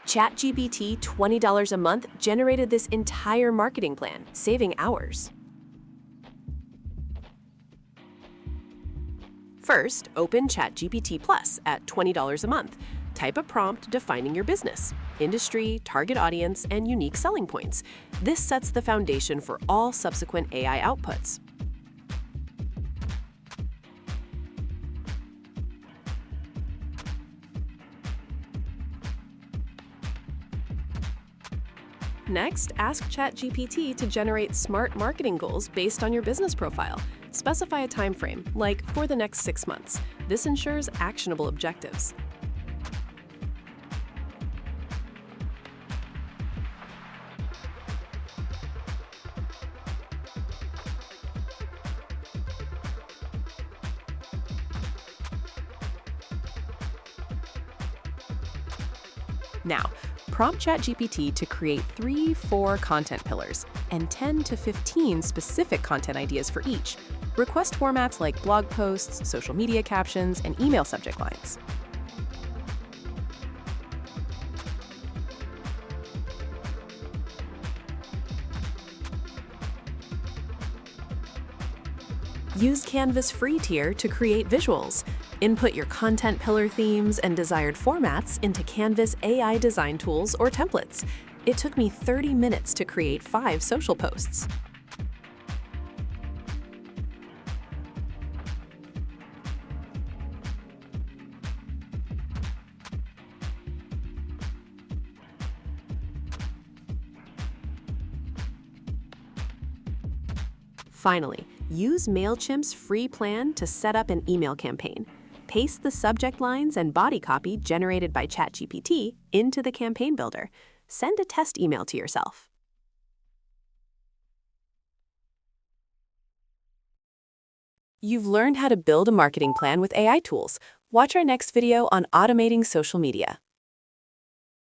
ChatGPT $20 a month generated this entire marketing plan, saving hours. First, open ChatGPT Plus at $20 a month. Type a prompt defining your business, industry, target audience, and unique selling points. This sets the foundation for all subsequent AI outputs. Next, ask ChatGPT to generate smart marketing goals based on your business profile. Specify a time frame, like for the next 6 months. This ensures actionable objectives. Now, prompt ChatGPT to create 3-4 content pillars and 10 to 15 specific content ideas for each. Request formats like blog posts, social media captions, and email subject lines. Use Canva's free tier to create visuals. Input your content pillar themes and desired formats into Canva's AI design tools or templates. It took me 30 minutes to create 5 social posts. Finally, use Mailchimp's free plan to set up an email campaign. Paste the subject lines and body copy generated by ChatGPT into the campaign builder. Send a test email to yourself. You've learned how to build a marketing plan with AI tools. Watch our next video on automating social media.